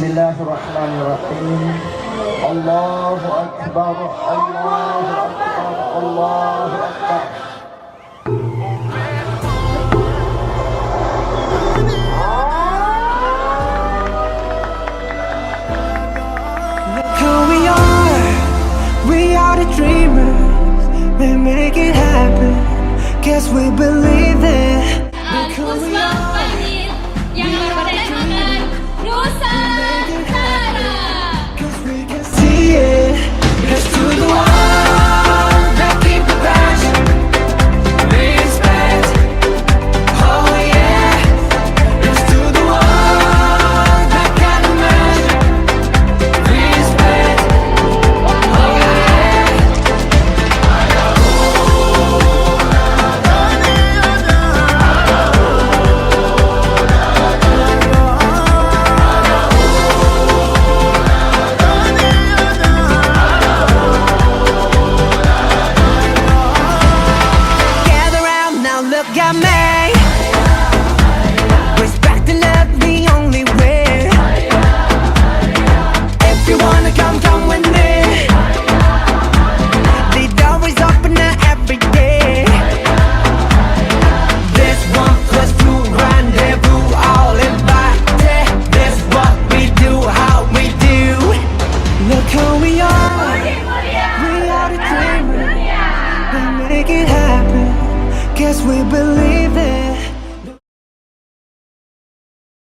Bismillahirrahmanirrahim. Allahu Akbar, Allahu Akbar, Allahu Akbar. Look who we are the dreamers, we make it happen, guess we believe it. Al Uswah Bangil yang bertemakan Nusantara. Cause we can see it. Here's to the one that keep the passion, respect. Oh yeah. Here's to the one that can imagine, respect. Oh yeah. Gather round now, look at me.